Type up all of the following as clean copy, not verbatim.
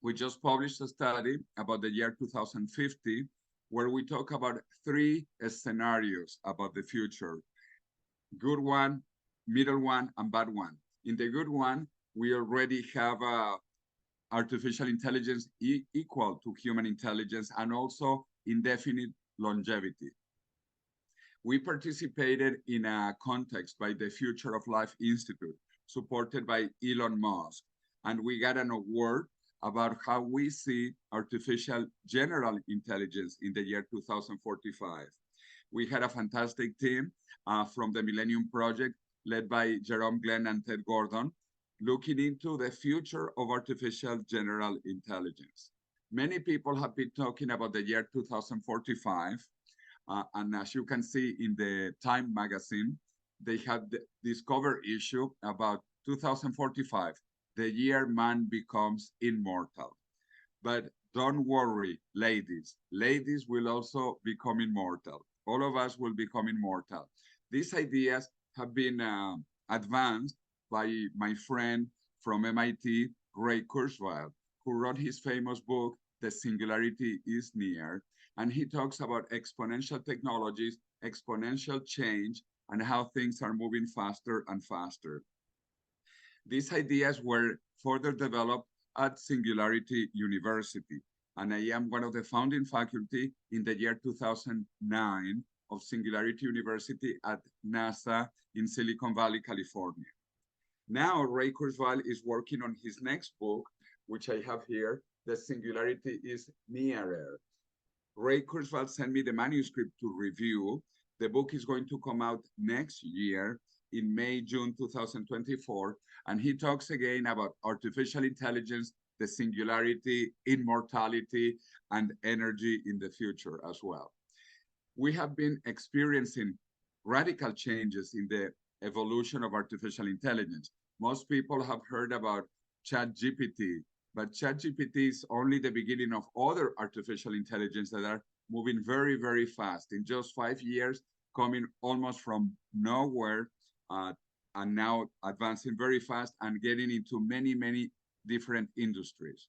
We just published a study about the year 2050, where we talk about three scenarios about the future: good one, middle one, and bad one. In the good one, we already have artificial intelligence equal to human intelligence and also indefinite longevity. We participated in a context by the Future of Life Institute, supported by Elon Musk, and we got an award about how we see artificial general intelligence in the year 2045. We had a fantastic team from the Millennium Project, led by Jerome Glenn and Ted Gordon, looking into the future of artificial general intelligence. Many people have been talking about the year 2045, and as you can see in the Time magazine, they have this cover issue about 2045, the year man becomes immortal. But don't worry, ladies. Ladies will also become immortal. All of us will become immortal. These ideas have been advanced by my friend from MIT, Ray Kurzweil, who wrote his famous book, The Singularity is Near, and he talks about exponential technologies, exponential change, and how things are moving faster and faster. These ideas were further developed at Singularity University, and I am one of the founding faculty in the year 2009 of Singularity University at NASA in Silicon Valley, California. Now, Ray Kurzweil is working on his next book, which I have here, The Singularity is Nearer. Ray Kurzweil sent me the manuscript to review. The book is going to come out next year in May, June 2024, and he talks again about artificial intelligence, the singularity, immortality, and energy in the future as well. We have been experiencing radical changes in the evolution of artificial intelligence. Most people have heard about ChatGPT, but ChatGPT is only the beginning of other artificial intelligence that are moving very, very fast. In just 5 years, coming almost from nowhere, and now advancing very fast and getting into many, many different industries.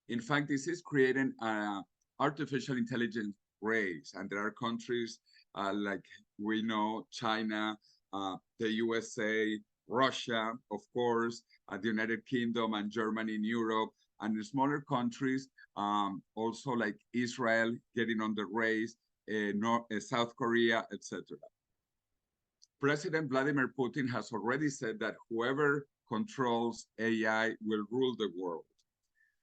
In fact, this is creating an artificial intelligence race, and there are countries like we know, China, the USA, Russia, of course, the United Kingdom and Germany in Europe, and the smaller countries, also like Israel getting on the race, South Korea, etc. President Vladimir Putin has already said that whoever controls AI will rule the world.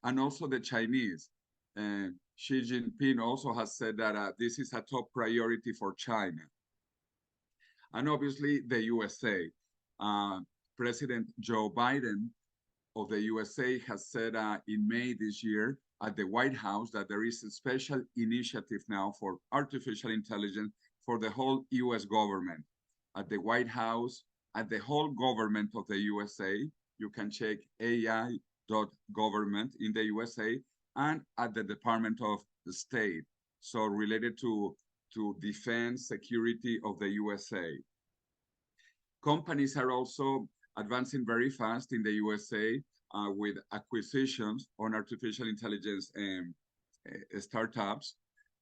And also the Chinese. Xi Jinping also has said that this is a top priority for China. And obviously the USA. President Joe Biden of the USA has said in May this year at the White House that there is a special initiative now for artificial intelligence for the whole US government. At the White House, at the whole government of the USA, you can check AI.government in the USA, and at the Department of State, so related to defense, security of the USA. Companies are also advancing very fast in the USA with acquisitions on artificial intelligence startups.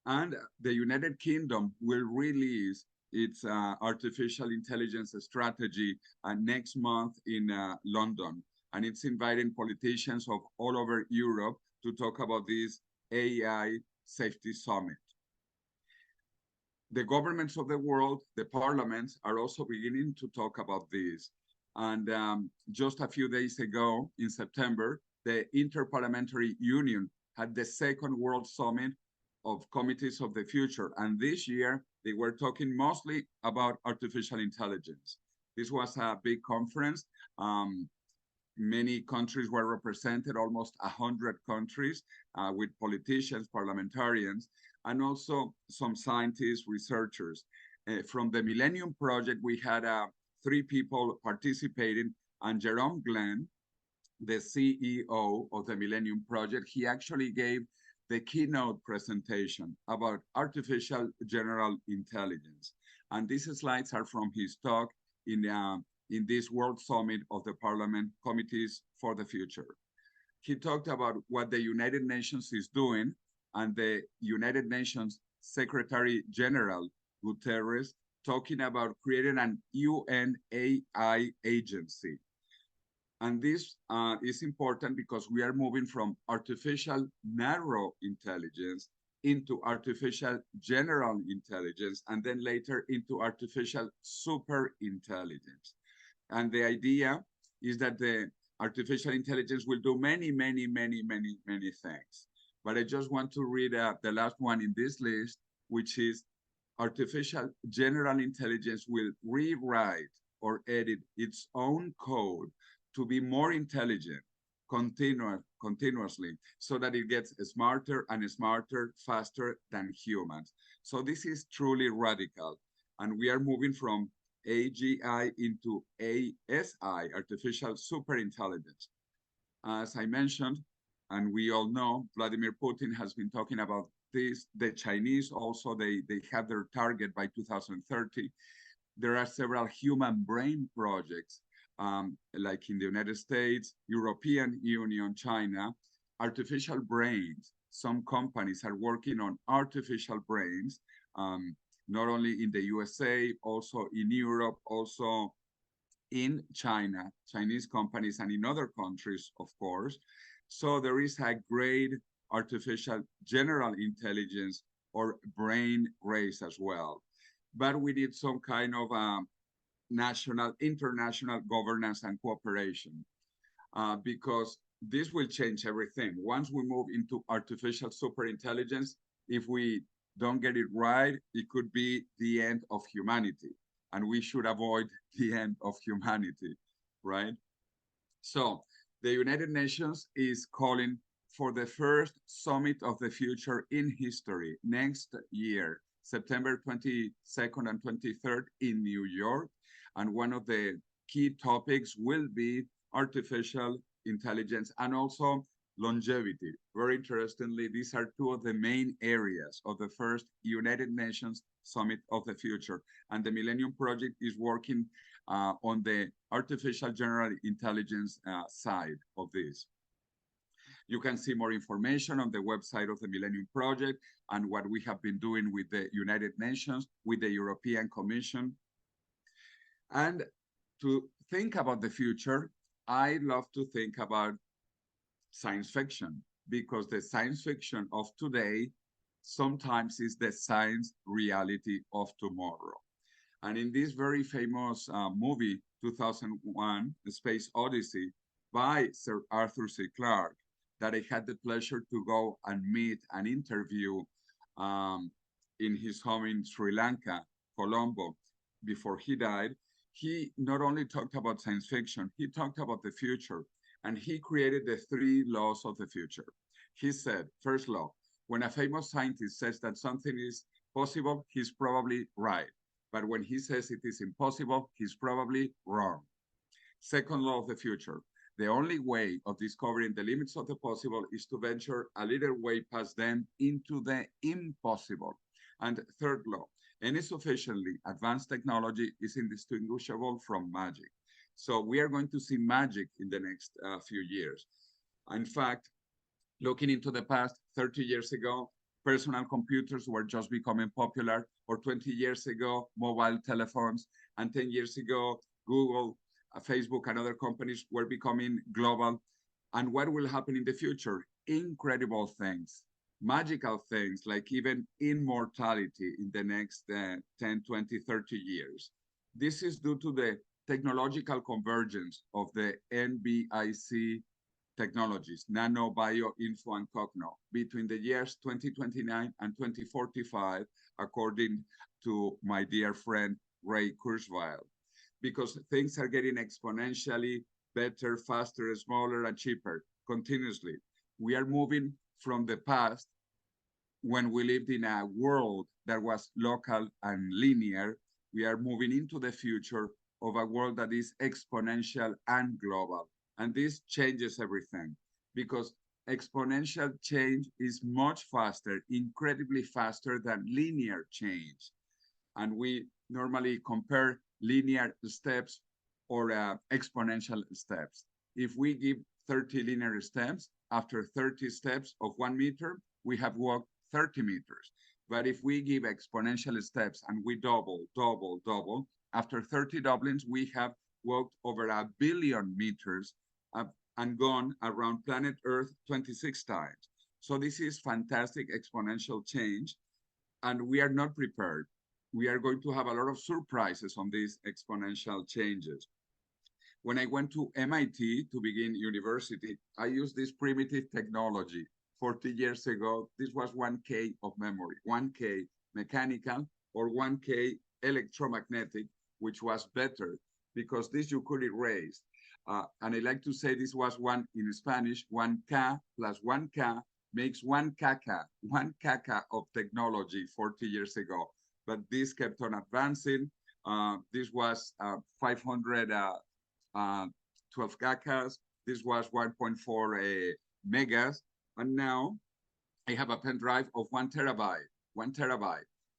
And the United Kingdom will release its artificial intelligence strategy next month in London. And it's inviting politicians of all over Europe to talk about this AI Safety Summit. The governments of the world, the parliaments, are also beginning to talk about this. And just a few days ago, in September, the Interparliamentary Union had the second World Summit of Committees of the Future. And this year, they were talking mostly about artificial intelligence. This was a big conference. Many countries were represented, almost 100 countries, with politicians, parliamentarians, and also some scientists, researchers. From the Millennium Project, we had 3 people participating, and Jerome Glenn, the CEO of the Millennium Project, he actually gave the keynote presentation about artificial general intelligence. And these slides are from his talk in this World Summit of the Parliament Committees for the Future. he talked about what the United Nations is doing, and the United Nations Secretary General Guterres talking about creating an UN AI agency. And this is important because we are moving from artificial narrow intelligence into artificial general intelligence, and then later into artificial super intelligence. And the idea is that the artificial intelligence will do many, many, many, many, many things. But I just want to read the last one in this list, which is artificial general intelligence will rewrite or edit its own code to be more intelligent continuously, so that it gets smarter and smarter faster than humans. So this is truly radical. And we are moving from AGI into ASI, artificial superintelligence. As I mentioned, and we all know, Vladimir Putin has been talking about this. The Chinese also, they have their target by 2030. There are several human brain projects, like in the United States, European Union, China, artificial brains. Some companies are working on artificial brains, not only in the USA, also in Europe, also in China, Chinese companies, and in other countries, of course. So there is a great artificial general intelligence or brain race as well. But we need some kind of national, international governance and cooperation, because this will change everything. Once we move into artificial superintelligence, if we don't get it right, it could be the end of humanity. And we should avoid the end of humanity, right? So the United Nations is calling for the first Summit of the Future in history next year, September 22nd and 23rd in New York. And one of the key topics will be artificial intelligence and also longevity. Very interestingly, these are two of the main areas of the first United Nations Summit of the Future. And the Millennium Project is working on the artificial general intelligence side of this. You can see more information on the website of the Millennium Project and what we have been doing with the United Nations, with the European Commission. And to think about the future, I love to think about science fiction, because the science fiction of today sometimes is the science reality of tomorrow. And in this very famous movie, 2001, The Space Odyssey, by Sir Arthur C. Clarke, that I had the pleasure to go and meet and interview in his home in Sri Lanka, Colombo, before he died, he not only talked about science fiction, he talked about the future. And he created the 3 laws of the future. He said, first law, when a famous scientist says that something is possible, he's probably right. But when he says it is impossible, he's probably wrong. Second law of the future, the only way of discovering the limits of the possible is to venture a little way past them into the impossible. And third law, any sufficiently advanced technology is indistinguishable from magic. So we are going to see magic in the next few years. In fact, looking into the past, 30 years ago, personal computers were just becoming popular, or 20 years ago, mobile telephones, and 10 years ago, Google, Facebook, and other companies were becoming global. And what will happen in the future? Incredible things, magical things, like even immortality in the next 10, 20, 30 years. This is due to the technological convergence of the NBIC technologies, nano, bio, info, and cogno, between the years 2029 and 2045, according to my dear friend Ray Kurzweil, because things are getting exponentially better, faster, smaller, and cheaper continuously. We are moving from the past, when we lived in a world that was local and linear. We are moving into the future of a world that is exponential and global. And this changes everything, because exponential change is much faster, incredibly faster than linear change. And we normally compare linear steps or exponential steps. If we give 30 linear steps. After 30 steps of 1 meter, we have walked 30 meters. But if we give exponential steps and we double, double, double, after 30 doublings, we have walked over 1 billion meters and gone around planet Earth 26 times. So this is fantastic exponential change, and we are not prepared. We are going to have a lot of surprises on these exponential changes. When I went to MIT to begin university, I used this primitive technology. 40 years ago, this was 1K of memory, 1K mechanical or 1K electromagnetic, which was better because this you could erase. And I like to say this was one in Spanish, 1K plus 1K makes 1 caca of technology 40 years ago. But this kept on advancing. This was 512 cacas. This was 1.4 megas. And now I have a pen drive of 1 terabyte.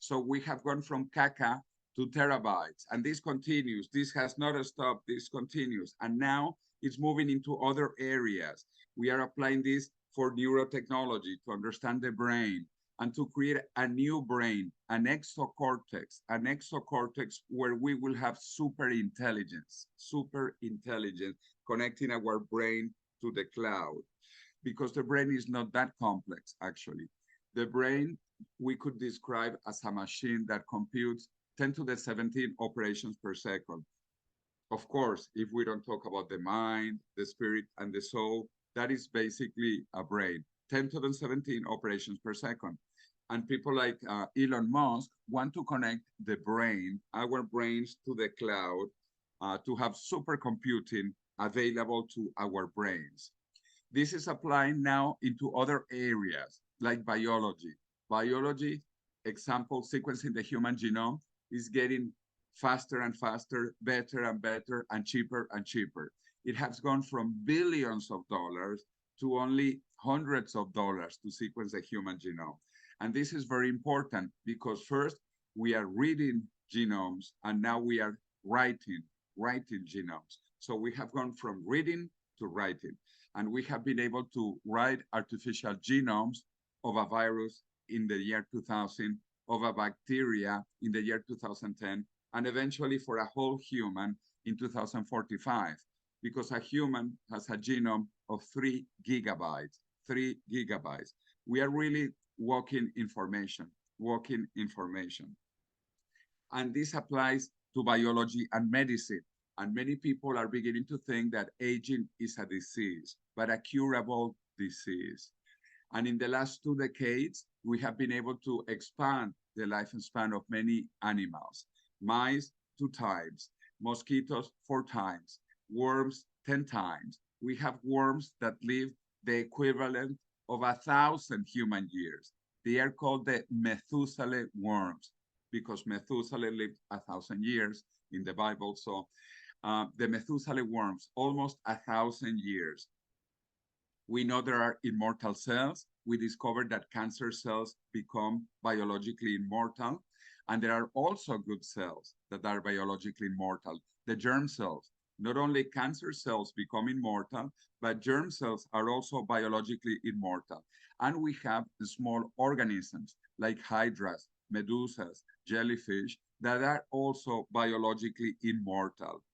So we have gone from caca to terabytes. And this continues. This has not stopped. This continues. And now it's moving into other areas. We are applying this for neurotechnology to understand the brain and to create a new brain, an exocortex where we will have super intelligence connecting our brain to the cloud. Because the brain is not that complex, actually. The brain, we could describe as a machine that computes 10 to the 17 operations per second. Of course, if we don't talk about the mind, the spirit, and the soul, that is basically a brain, 10 to the 17 operations per second. And people like Elon Musk want to connect the brain, our brains, to the cloud to have supercomputing available to our brains. This is applying now into other areas like biology. Biology, example, sequencing the human genome is getting faster and faster, better and better, and cheaper and cheaper. It has gone from billions of dollars to only hundreds of dollars to sequence the human genome. And this is very important because first we are reading genomes and now we are writing genomes. So we have gone from reading to writing. And we have been able to write artificial genomes of a virus in the year 2000, of a bacteria in the year 2010, and eventually for a whole human in 2045, because a human has a genome of 3 gigabytes, 3 gigabytes. We are really walking information. And this applies to biology and medicine. And many people are beginning to think that aging is a disease, but a curable disease. And in the last 2 decades, we have been able to expand the lifespan of many animals. Mice, 2 times, mosquitoes, 4 times, worms, 10 times. We have worms that live the equivalent of 1,000 human years. They are called the Methuselah worms because Methuselah lived 1,000 years in the Bible. So the Methuselah worms, almost 1,000 years. We know there are immortal cells. We discovered that cancer cells become biologically immortal. And there are also good cells that are biologically immortal, the germ cells. Not only cancer cells become immortal, but germ cells are also biologically immortal. And we have small organisms like hydras, medusas, jellyfish that are also biologically immortal.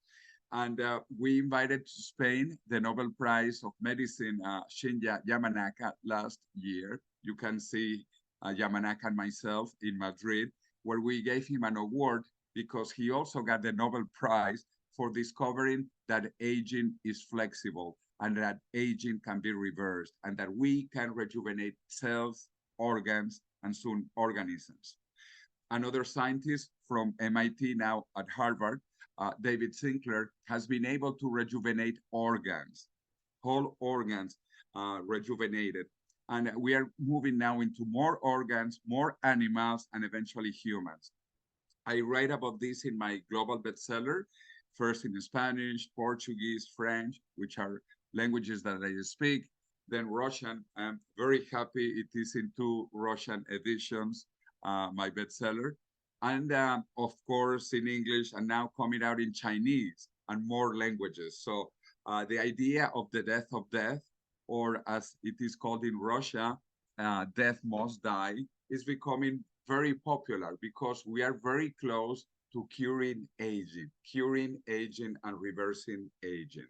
And we invited to Spain the Nobel Prize of Medicine, Shinya Yamanaka, last year. You can see Yamanaka and myself in Madrid, where we gave him an award because he also got the Nobel Prize for discovering that aging is flexible and that aging can be reversed and that we can rejuvenate cells, organs, and soon organisms. Another scientist from MIT, now at Harvard, David Sinclair, has been able to rejuvenate organs, whole organs rejuvenated. And we are moving now into more organs, more animals, and eventually humans. I write about this in my global bestseller, first in Spanish, Portuguese, French, which are languages that I speak, then Russian. I'm very happy it is in 2 Russian editions, my bestseller. And of course, in English, and now coming out in Chinese and more languages. So The idea of the death of death, or as it is called in Russia, death must die, is becoming very popular because we are very close to curing aging and reversing aging.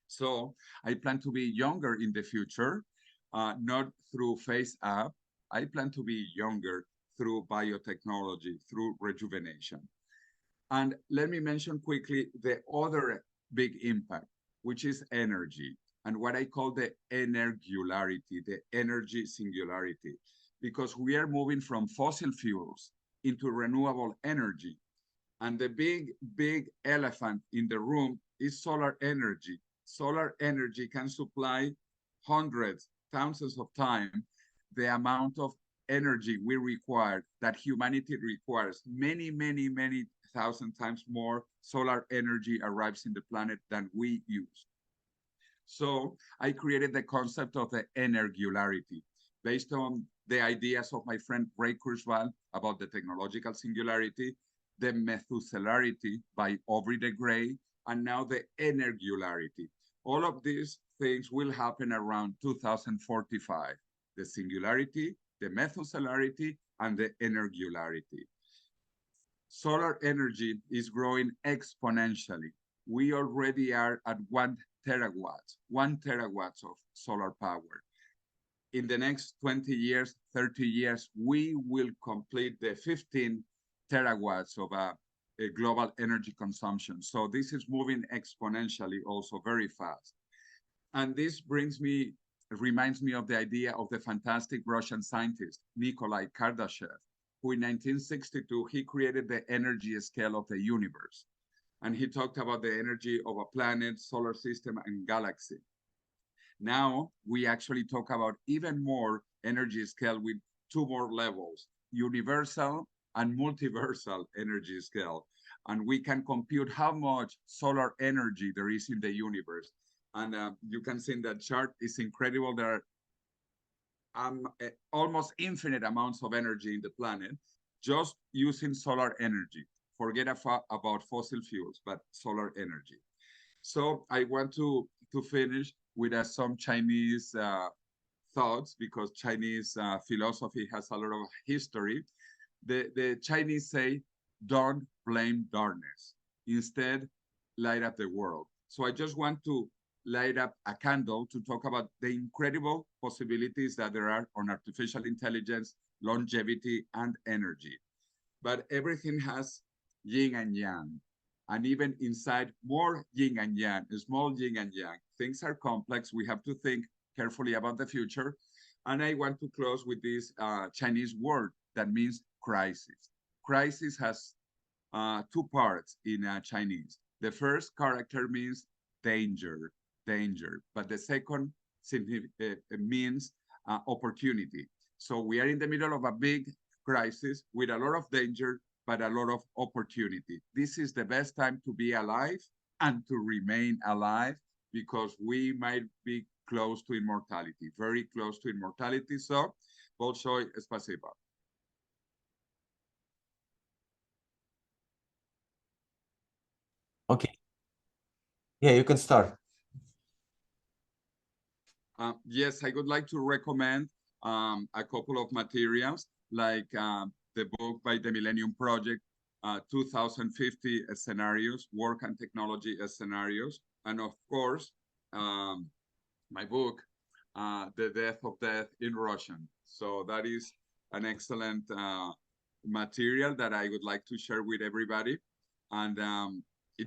So I plan to be younger in the future, not through face up. I plan to be younger through biotechnology, through rejuvenation. And let me mention quickly the other big impact, which is energy, and what I call the energularity, the energy singularity, because we are moving from fossil fuels into renewable energy. And the big elephant in the room is solar energy. Solar energy can supply hundreds, thousands of times the amount of energy we require, that humanity requires. Many thousand times more solar energy arrives in the planet than we use. So I created the concept of the energularity based on the ideas of my friend Ray Kurzweil about the technological singularity, the Methuselarity by Aubrey de Grey, and now the energularity. All of these things will happen around 2045, the singularity, the Methuselarity, and the energularity. Solar energy is growing exponentially. We already are at 1 terawatt of solar power. In the next 20 years, 30 years, we will complete the 15 terawatts of a global energy consumption. So this is moving exponentially also very fast. And this reminds me of the idea of the fantastic Russian scientist, Nikolai Kardashev, who in 1962, he created the energy scale of the universe. And he talked about the energy of a planet, solar system, and galaxy. Now, we actually talk about even more energy scale with 2 more levels, universal and multiversal energy scale. And we can compute how much solar energy there is in the universe. And you can see in that chart, it's incredible. There are almost infinite amounts of energy in the planet just using solar energy. Forget about fossil fuels, but solar energy. So I want to finish with some Chinese thoughts, because Chinese philosophy has a lot of history. The Chinese say, don't blame darkness. Instead, light up the world. So I just want to light up a candle to talk about the incredible possibilities that there are on artificial intelligence, longevity, and energy. But everything has yin and yang. And even inside more yin and yang, small yin and yang, things are complex. We have to think carefully about the future. And I want to close with this Chinese word that means crisis. Crisis has 2 parts in Chinese. The first character means danger, but the second means opportunity. So we are in the middle of a big crisis with a lot of danger, but a lot of opportunity. This is the best time to be alive and to remain alive, because we might be close to immortality, very close to immortality. So, Bolshoi, spasiba. Okay. Yeah, you can start. Yes, I would like to recommend a couple of materials, like the book by the Millennium Project, 2050 Scenarios, Work and Technology Scenarios, and of course, my book, The Death of Death in Russian. So that is an excellent material that I would like to share with everybody. And